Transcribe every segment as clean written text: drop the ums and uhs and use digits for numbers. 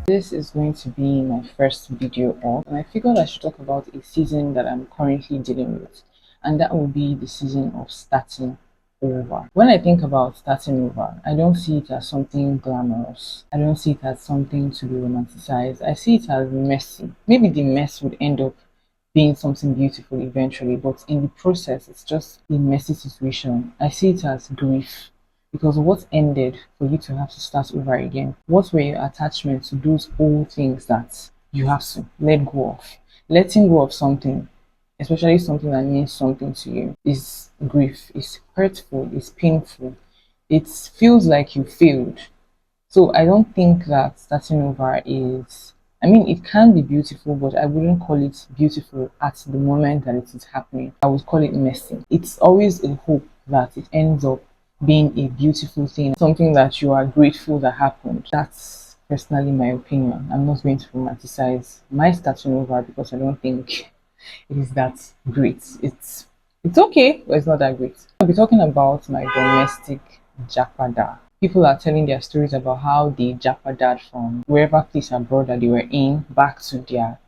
This is going to be my first video up, and I figured I should talk about a season that I'm currently dealing with, and that will be the season of starting over. When I think about starting over, I don't see it as something glamorous. I don't see it as something to be romanticized. I see it as messy. Maybe the mess would end up being something beautiful eventually, but in the process, it's just a messy situation. I see it as grief because what ended for you to have to start over again? What were your attachments to those old things that you have to let go of? Letting go of something, especially something that means something to you, is grief, is hurtful, is painful. It feels like you failed. So I don't think that starting over is, I mean, it can be beautiful, but I wouldn't call it beautiful at the moment that it is happening. I would call it messy. It's always a hope that it ends up being a beautiful thing, something that you are grateful that happened. That's personally my opinion. I'm not going to romanticize my starting over because I don't think it is that great. It's okay, but it's not that great. I'll be talking about my domestic Japada. People are telling their stories about how they Japadad from wherever place abroad that they were in back to their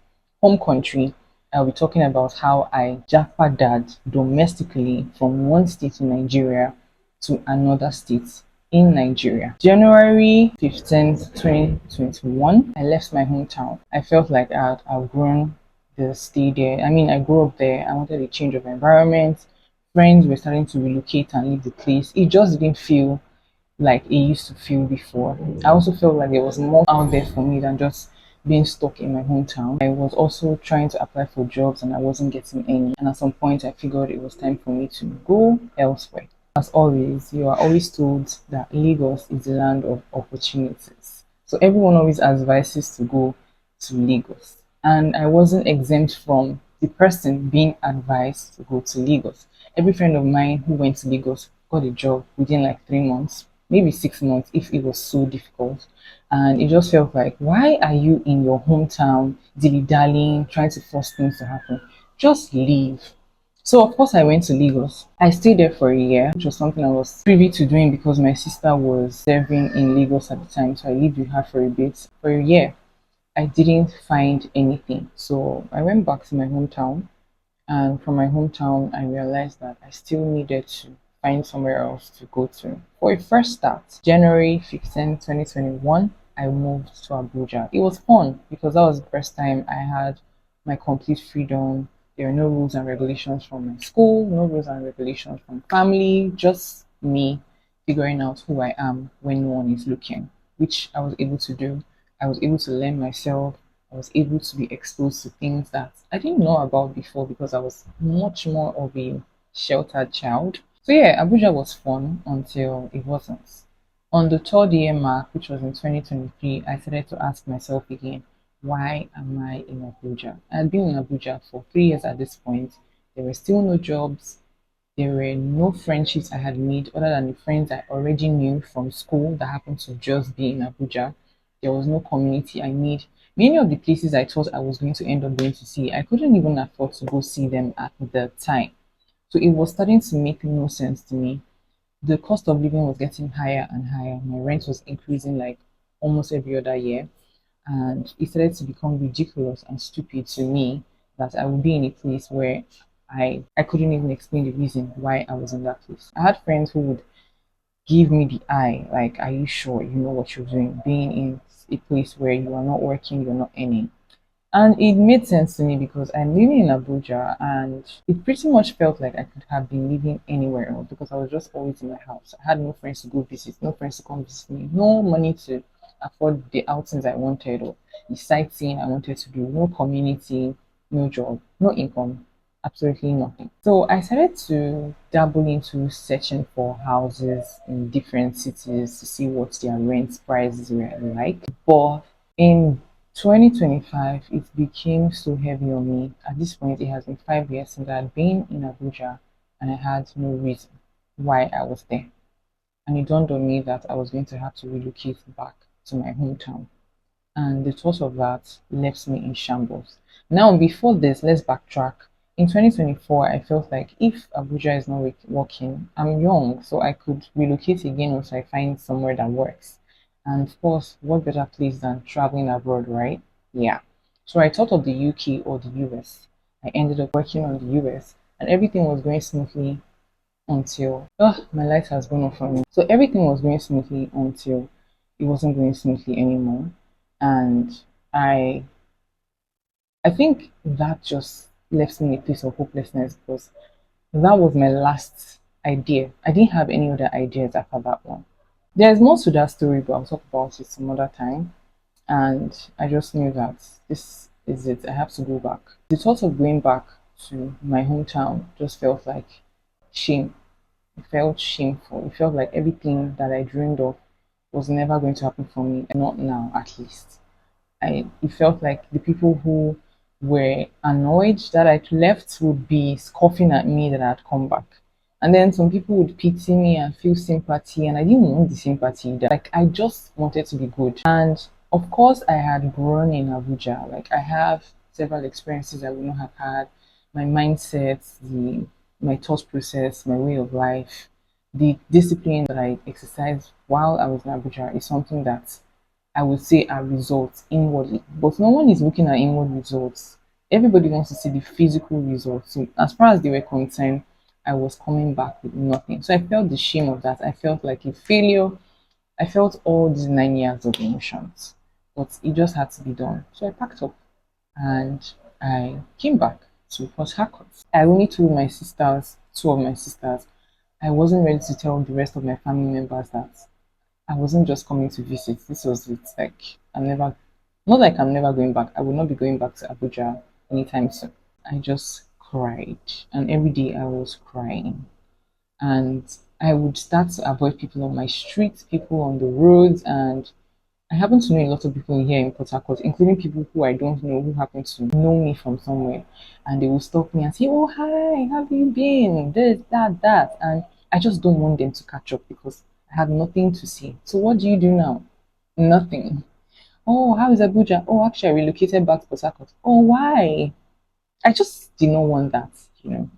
home country. I'll be talking about how I Japadad domestically from one state in Nigeria to another state in Nigeria. January 15th, 2021, I left my hometown. I felt like I had outgrown the stay there. I mean, I grew up there. I wanted a change of environment. Friends were starting to relocate and leave the place. It just didn't feel like it used to feel before. I also felt like there was more out there for me than just being stuck in my hometown. I was also trying to apply for jobs and I wasn't getting any. And at some point, I figured it was time for me to go elsewhere. As always, you are always told that Lagos is the land of opportunities. So everyone always advises to go to Lagos. And I wasn't exempt from the person being advised to go to Lagos. Every friend of mine who went to Lagos got a job within like 3 months, maybe 6 months if it was so difficult. And it just felt like, why are you in your hometown dilly dallying, trying to force things to happen? Just leave. So of course I went to Lagos. I stayed there for a year, which was something I was privy to doing because my sister was serving in Lagos at the time. So I lived with her for a bit. For a year, I didn't find anything. So I went back to my hometown, and from my hometown I realized that I still needed to find somewhere else to go to. For a first start, January 15th, 2021, I moved to Abuja. It was fun because that was the first time I had my complete freedom. There were no rules and regulations from my school, no rules and regulations from family, just me figuring out who I am when no one is looking, which I was able to do. I was able to learn myself. I was able to be exposed to things that I didn't know about before because I was much more of a sheltered child. So yeah, Abuja was fun until it wasn't. On the third year mark, which was in 2023, I started to ask myself again, why am I in Abuja? I had been in Abuja for 3 years at this point. There were still no jobs. There were no friendships I had made other than the friends I already knew from school that happened to just be in Abuja. There was no community I made. Many of the places I thought I was going to end up going to see, I couldn't even afford to go see them at the time. So it was starting to make no sense to me. The cost of living was getting higher and higher. My rent was increasing like almost every other year. And it started to become ridiculous and stupid to me that I would be in a place where I couldn't even explain the reason why I was in that place. I had friends who would give me the eye, like, are you sure you know what you're doing? Being in a place where you are not working, you're not earning. And it made sense to me because I'm living in Abuja and it pretty much felt like I could have been living anywhere else because I was just always in my house. I had no friends to go visit, no friends to come visit me, no money to afford the outings I wanted or the sightseeing I wanted to do, no community, no job, no income, absolutely nothing. So I started to dabble into searching for houses in different cities to see what their rent prices were like. But in 2025, it became so heavy on me. At this point, it has been 5 years since I had been in Abuja and I had no reason why I was there. And it dawned on me that I was going to have to relocate back to my hometown. And the thought of that left me in shambles. Now, before this, let's backtrack. In 2024, I felt like if Abuja is not working, I'm young, so I could relocate again once I find somewhere that works. And of course, what better place than traveling abroad, right? Yeah. So I thought of the UK or the US. I ended up working on the US, and everything was going smoothly until my light has gone off for me. So everything was going smoothly until it wasn't going smoothly anymore. And I I think that just left me in a place of hopelessness because that was my last idea. I didn't have any other ideas after that one. There's more to that story, but I'll talk about it some other time. And I just knew that this is it. I have to go back. The thought of going back to my hometown just felt like shame. It felt shameful. It felt like everything that I dreamed of was never going to happen for me, not now at least. It felt like the people who were annoyed that I'd left would be scoffing at me that I'd come back. And then some people would pity me and feel sympathy, and I didn't want the sympathy. Like I just wanted to be good. And of course, I had grown in Abuja. Like I have several experiences I would not have had. My mindset, my thought process, my way of life, the discipline that I exercised while I was in Abuja is something that I would say are results inwardly, but no one is looking at inward results. Everybody wants to see the physical results. So, as far as they were concerned, I was coming back with nothing. So, I felt the shame of that. I felt like a failure. I felt all these 9 years of emotions, but it just had to be done. So, I packed up and I came back to Port Harcourt. I only told my sisters, two of my sisters, I wasn't ready to tell the rest of my family members that I wasn't just coming to visit. This was it. Like I'm never, not like I'm never going back. I will not be going back to Abuja anytime soon. I just cried, and every day I was crying, and I would start to avoid people on my street, people on the roads, and I happen to know a lot of people here in Port Harcourt, including people who I don't know who happen to know me from somewhere, and they will stop me and say, "Oh, hi, how have you been? This, that, that," and I just don't want them to catch up because I have nothing to say. So what do you do now? Nothing. Oh, how is Abuja? Oh, actually, I relocated back to Port Harcourt. Oh, why? I just did not want that.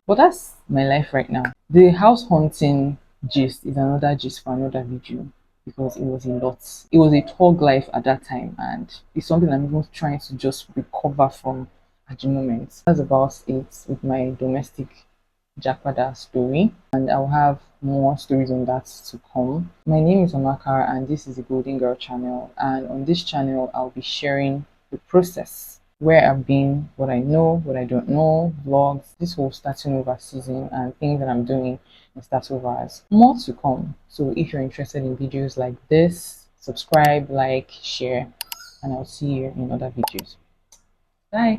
But that's my life right now. The house hunting gist is another gist for another video because it was a lot. It was a thug life at that time, and it's something I'm even trying to just recover from at the moment. That's about it with my domestic Japada story, and I'll have more stories on that to come. My name is Amakar, and this is the Golden Girl channel. And on this channel, I'll be sharing the process where I've been, what I know, what I don't know, vlogs, this whole starting over season, and things that I'm doing in start overs. More to come. So if you're interested in videos like this, subscribe, like, share, and I'll see you in other videos. Bye.